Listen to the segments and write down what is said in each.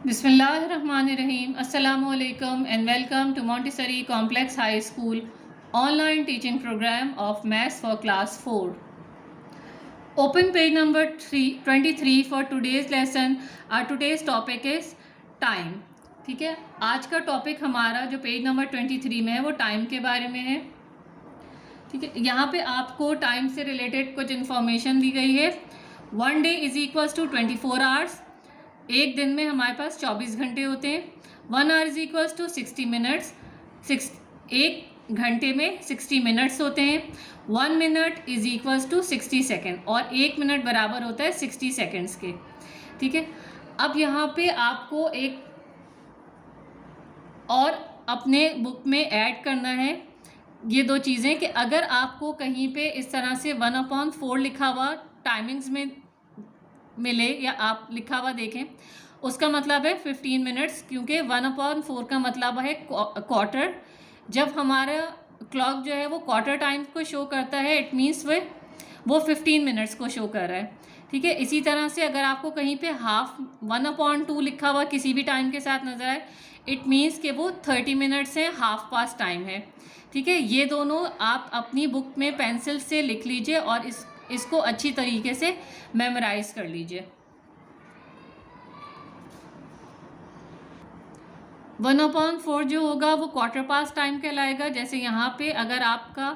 Bismillahirrahmanirrahim. Assalamu alaikum and welcome to Montessori Complex High School online teaching program of Maths for Class 4. Open page number 23 for today's lesson. Our today's topic is time. ठीक है, आज का topic हमारा जो page number 23 में है वो time के बारे में है. ठीक है, यहाँ पे आपको टाइम से रिलेटेड कुछ इन्फॉर्मेशन दी गई है. 1 day is equals to 24 hours. एक दिन में हमारे पास 24 घंटे होते हैं. 1 hour is equals to 60 minutes. एक घंटे में 60 मिनट्स होते हैं. 1 minute is equals to 60 second और 1 मिनट बराबर होता है 60 सेकेंड्स के. ठीक है, अब यहाँ पे आपको एक और अपने बुक में ऐड करना है ये दो चीज़ें कि अगर आपको कहीं पे इस तरह से 1/4 लिखा हुआ टाइमिंग्स में मिले या आप लिखा हुआ देखें, उसका मतलब है 15 मिनट्स, क्योंकि 1/4 का मतलब है क्वार्टर. जब हमारा क्लॉक जो है वो क्वार्टर टाइम को शो करता है, इट मीन्स वो 15 मिनट्स को शो कर रहा है. ठीक है, इसी तरह से अगर आपको कहीं पे 1/2 लिखा हुआ किसी भी टाइम के साथ नजर आए, इट मीन्स कि वो 30 मिनट्स है, 1/2 टाइम है. ठीक है, ये दोनों आप अपनी बुक में पेंसिल से लिख लीजिए और इसको अच्छी तरीके से मेमोराइज कर लीजिए. 1/4 जो होगा वो क्वार्टर पास टाइम कहलाएगा. जैसे यहाँ पे अगर आपका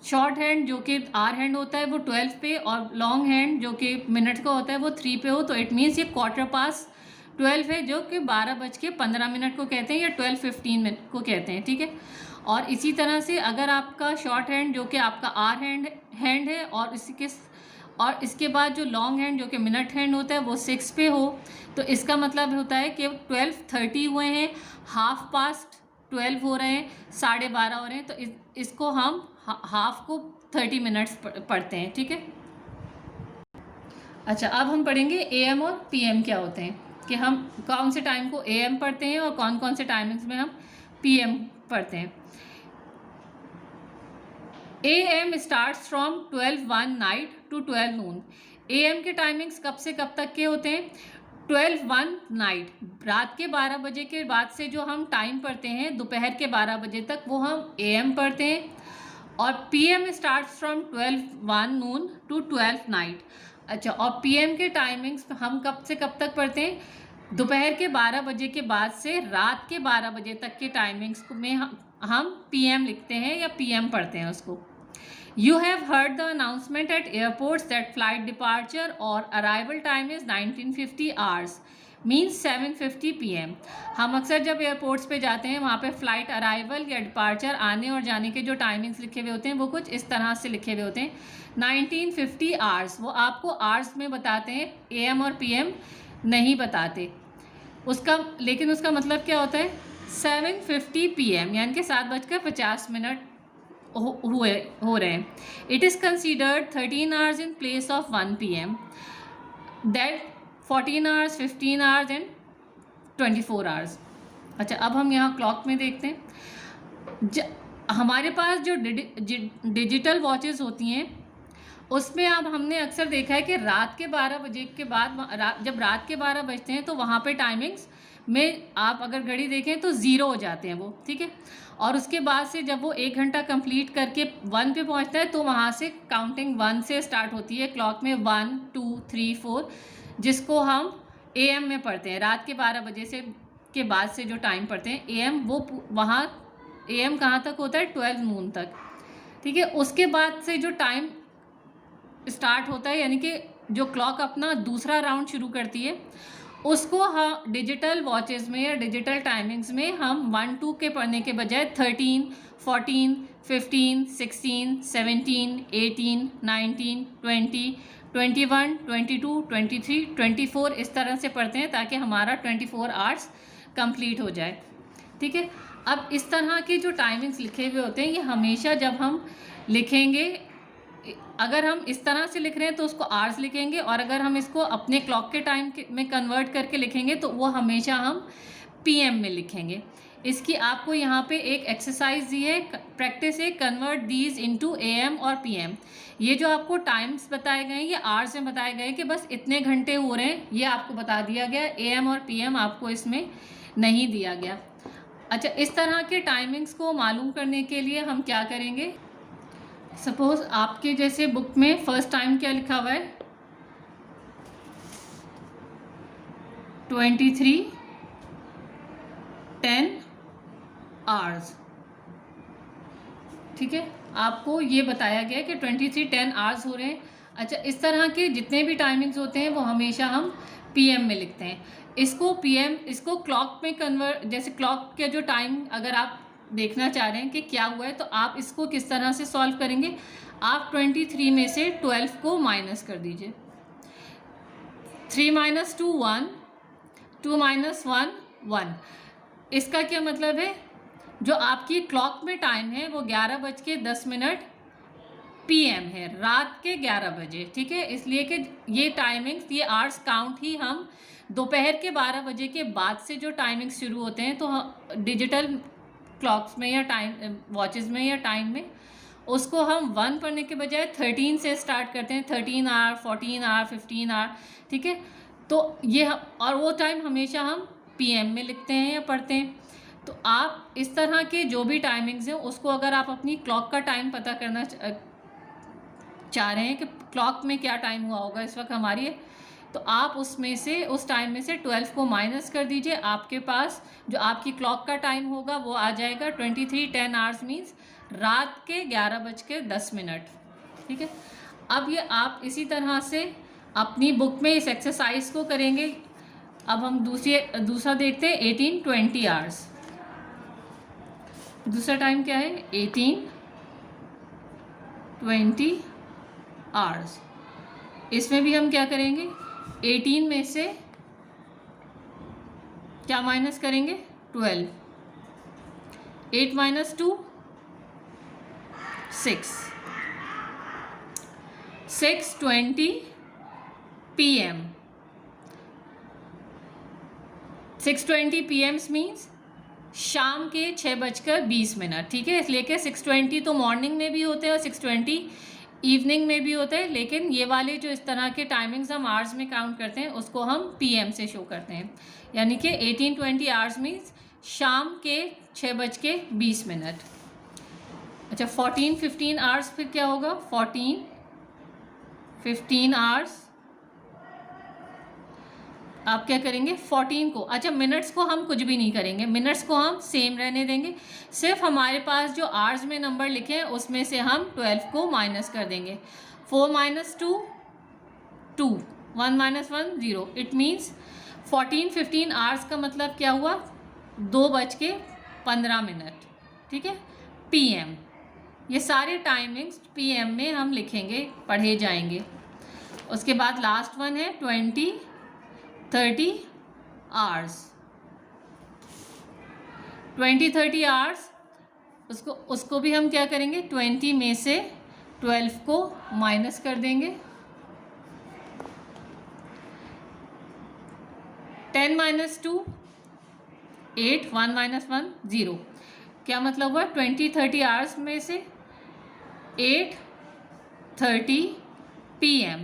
शॉर्ट हैंड जो कि आर हैंड होता है वो 12 पे और लॉन्ग हैंड जो कि मिनट का होता है वो 3 पे हो, तो इट मीन्स ये क्वार्टर पास 12 है, जो कि 12:15 को कहते हैं या 12:15 को कहते हैं. ठीक है, और इसी तरह से अगर आपका शॉर्ट हैंड जो कि आपका आर हैंड है और इसके बाद जो लॉन्ग हैंड जो कि मिनट हैंड होता है वो 6 पे हो, तो इसका मतलब होता है कि 12:30 हुए हैं, 12:30 हो रहे हैं, 12:30 हो रहे हैं, तो इसको हम हाफ को 30 मिनट्स पढ़ते हैं. ठीक है, अच्छा, अब हम पढ़ेंगे AM और PM क्या होते हैं, कि हम कौन से टाइम को AM पढ़ते हैं और कौन कौन से टाइमिंग्स में हम PM पढ़ते हैं. AM starts from 12:01 night to 12 noon. AM के टाइमिंग्स कब से कब तक के होते हैं? 12:01 नाइट, रात के 12 बजे के बाद से जो हम टाइम पढ़ते हैं दोपहर के 12 बजे तक, वो हम AM पढ़ते हैं. और PM starts from 12:01 noon to 12 night. अच्छा, और PM के टाइमिंग्स हम कब से कब तक पढ़ते हैं? दोपहर के 12 बजे के बाद से रात के 12 बजे तक के टाइमिंग्स में हम PM लिखते हैं या PM पढ़ते हैं उसको. You have heard the announcement at airports that flight departure or arrival time is 1950 hours, means 7:50 PM. हम अक्सर जब एयरपोर्ट्स पे जाते हैं वहाँ पे फ्लाइट अराइवल या डिपार्चर आने और जाने के जो टाइमिंग्स लिखे हुए होते हैं वो कुछ इस तरह से लिखे हुए होते हैं. 1950 आवर्स वो आपको आवर्स में बताते हैं, AM और PM नहीं बताते. लेकिन उसका मतलब क्या होता है? 7:50 PM यानी कि 7:50 हो रहे हैं. It is considered 13 hours in place of 1 PM. That 14 hours, 15 hours and 24 hours. अच्छा, अब हम यहाँ क्लॉक में देखते हैं. हमारे पास जो डिजिटल वॉचेस होती हैं उसमें अब हमने अक्सर देखा है कि रात के 12 बजे के बाद जब रात के 12 बजते हैं तो वहाँ पे टाइमिंग्स में आप अगर घड़ी देखें तो 0 हो जाते हैं वो. ठीक है, और उसके बाद से जब वो 1 घंटा कंप्लीट करके 1 पे पहुँचता है तो वहाँ से काउंटिंग 1 से स्टार्ट होती है क्लॉक में. 1 2 3 4 जिसको हम AM में पढ़ते हैं. रात के 12 बजे से के बाद से जो टाइम पढ़ते हैं AM, वो वहाँ AM कहाँ तक होता है? 12 noon तक. ठीक है, उसके बाद से जो टाइम स्टार्ट होता है यानी कि जो क्लॉक अपना दूसरा राउंड शुरू करती है उसको हम डिजिटल वॉचेस में या डिजिटल टाइमिंग्स में हम 1-2 के पढ़ने के बजाय 13, 14, 15, 16, 17, 18, 19, 20, 21, 22, 23, 24 इस तरह से पढ़ते हैं ताकि हमारा 24 आवर्स कंप्लीट हो जाए. ठीक है, अब इस तरह के जो टाइमिंग्स लिखे हुए होते हैं ये हमेशा जब हम लिखेंगे, अगर हम इस तरह से लिख रहे हैं तो उसको आवर्स लिखेंगे, और अगर हम इसको अपने क्लॉक के टाइम में कन्वर्ट करके लिखेंगे तो वो हमेशा हम PM में लिखेंगे. इसकी आपको यहाँ पे एक एक्सरसाइज दी है, प्रैक्टिस है कन्वर्ट दीज इनटू एएम और पीएम। ये जो आपको टाइम्स बताए गए हैं ये आवर्स में बताए गए हैं कि बस इतने घंटे हो रहे हैं, ये आपको बता दिया गया। एएम और पीएम आपको इसमें नहीं दिया गया। अच्छा, इस तरह के टाइमिंग्स को मालूम करने के लिए हम क्या करेंगे, सपोज आपके जैसे बुक में फर्स्ट टाइम क्या लिखा हुआ है, 23:10 आवर्स। ठीक है, आपको ये बताया गया कि 23:10 आवर्स हो रहे हैं। अच्छा, इस तरह के जितने भी टाइमिंग्स होते हैं वो हमेशा हम पीएम में लिखते हैं। इसको पीएम, इसको क्लॉक में कन्वर्ट, जैसे क्लॉक के जो टाइम अगर आप देखना चाह रहे हैं कि क्या हुआ है तो आप इसको किस तरह से सॉल्व करेंगे, आप 23 में से 12 को माइनस कर दीजिए। 3 - 2 1, 2 - 1 1। इसका क्या मतलब है, जो आपकी क्लॉक में टाइम है वो 11:10 पीएम है, रात के 11 बजे। ठीक है, इसलिए कि ये टाइमिंग्स, ये आवर्स काउंट ही हम दोपहर के 12 बजे के बाद से जो टाइमिंग्स शुरू होते हैं तो डिजिटल क्लॉक्स में या टाइम वॉचेस में या टाइम में उसको हम 1 पढ़ने के बजाय 13 से स्टार्ट करते हैं, 13 आवर, 14 आवर, 15 आवर। ठीक है, तो ये और वो टाइम हमेशा हम पीएम में लिखते हैं या पढ़ते हैं। तो आप इस तरह के जो भी टाइमिंग्स हैं उसको अगर आप अपनी क्लॉक का टाइम पता करना चाह रहे हैं कि क्लॉक में क्या टाइम हुआ होगा इस वक्त हमारी, तो आप उसमें से, उस टाइम में से 12 को माइनस कर दीजिए। आपके पास जो आपकी क्लॉक का टाइम होगा वो आ जाएगा 23:10 आवर्स, मीन्स रात के 11:10। ठीक है, अब ये आप इसी तरह से अपनी बुक में इस एक्सरसाइज को करेंगे। अब हम दूसरा देखते हैं, 18:20 आवर्स। दूसरा टाइम क्या है, 18:20 आवर्स। इसमें भी हम क्या करेंगे, 18 में से क्या माइनस करेंगे, 12। 8 - 2 6। 6:20 PM। 6:20 PM मीन्स शाम के 6:20। ठीक है, इसलिए कि 6:20 तो मॉर्निंग में भी होते हैं और 6:20 इवनिंग में भी होते हैं, लेकिन ये वाले जो इस तरह के टाइमिंग्स हम आवर्स में काउंट करते हैं उसको हम पीएम से शो करते हैं। यानी कि 18:20 आवर्स मीन्स शाम के 6:20। अच्छा, 14-15 आवर्स फिर क्या होगा, 14-15 आवर्स आप क्या करेंगे, 14 को, अच्छा मिनट्स को हम कुछ भी नहीं करेंगे, मिनट्स को हम सेम रहने देंगे। सिर्फ हमारे पास जो आवर्स में नंबर लिखे हैं उसमें से हम 12 को माइनस कर देंगे। 4 - 2 2, 1 - 1 0। इट मीन्स 14-15 आवर्स का मतलब क्या हुआ, 2:15। ठीक है, पीएम। ये सारे टाइमिंग्स पीएम में हम लिखेंगे, पढ़े जाएंगे। उसके बाद लास्ट वन है 20-30 आवर्स। 20-30 आवर्स, उसको भी हम क्या करेंगे, 20 में से 12 को माइनस कर देंगे। 10 - 2 8, 1 - 1 0। क्या मतलब हुआ, 20-30 आवर्स में से 8:30 PM,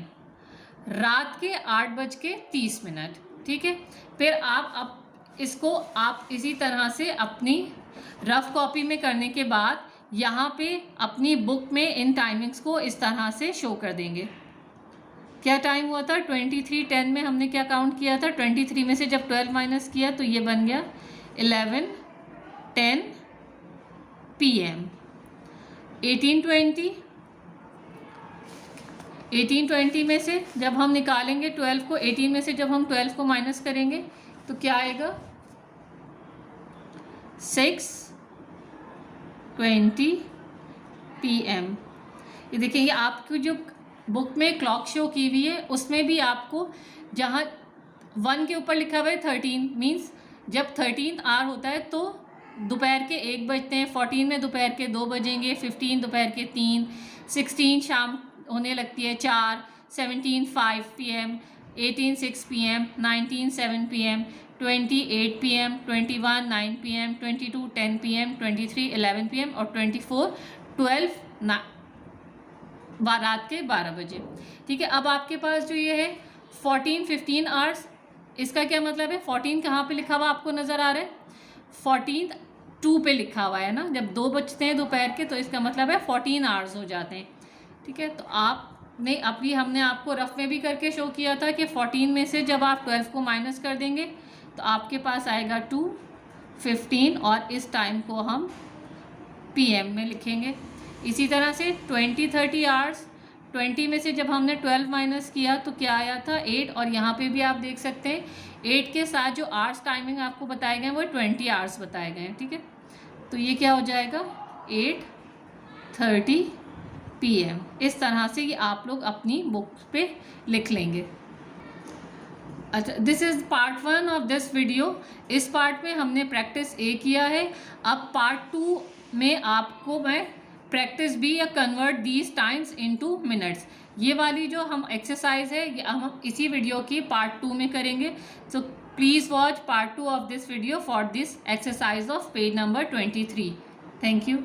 रात के 8:30। ठीक है, फिर आप इसको आप इसी तरह से अपनी रफ कॉपी में करने के बाद यहाँ पे अपनी बुक में इन टाइमिंग्स को इस तरह से शो कर देंगे। क्या टाइम हुआ था, 23:10 में हमने क्या काउंट किया था, 23 में से जब 12 माइनस किया तो ये बन गया 11:10 PM। 18:20 में से जब हम निकालेंगे 12 को, 18 में से जब हम 12 को माइनस करेंगे तो क्या आएगा, 6:20 PM। ये देखिए, ये आपकी जो बुक में क्लॉक शो की हुई है उसमें भी आपको जहाँ 1 के ऊपर लिखा हुआ है 13, मीन्स जब 13 आवर होता है तो दोपहर के 1 बजते हैं, 14 में दोपहर के 2 बजेंगे, 15 दोपहर के 3, 16 शाम होने लगती है 4, 17 5 PM, 18 6 PM, 19 7 PM, 28 PM, 21 9 PM, 22 10 PM, 23 11 PM और 24 12 रात के 12 बजे। ठीक है, अब आपके पास जो ये है 14 15 आवर्स, इसका क्या मतलब है? 14 कहाँ पे लिखा हुआ आपको नज़र आ रहा है? 14 2 पे लिखा हुआ है ना, जब 2 बजते हैं दोपहर के तो इसका मतलब है 14 आवर्स हो जाते हैं। ठीक है, तो आपने अभी हमने आपको रफ में भी करके शो किया था कि 14 में से जब आप 12 को माइनस कर देंगे तो आपके पास आएगा 2 15 और इस टाइम को हम PM में लिखेंगे। इसी तरह से 20 30 आवर्स, 20 में से जब हमने 12 माइनस किया तो क्या आया था? 8, और यहाँ पे भी आप देख सकते हैं 8 के साथ जो आवर्स टाइमिंग आपको बताए गए हैं वो 20 आवर्स बताए गए हैं। ठीक है, तो ये क्या हो जाएगा? 8:30 PM। इस तरह से ये आप लोग अपनी बुक पे लिख लेंगे। अच्छा, this is part 1 of this video. इस पार्ट में हमने प्रैक्टिस A किया है। अब पार्ट 2 में आपको मैं प्रैक्टिस B या convert these times into minutes, ये वाली जो हम एक्सरसाइज है ये हम इसी वीडियो की पार्ट 2 में करेंगे। So please watch part 2 of this video for this exercise of page number 23। Thank you.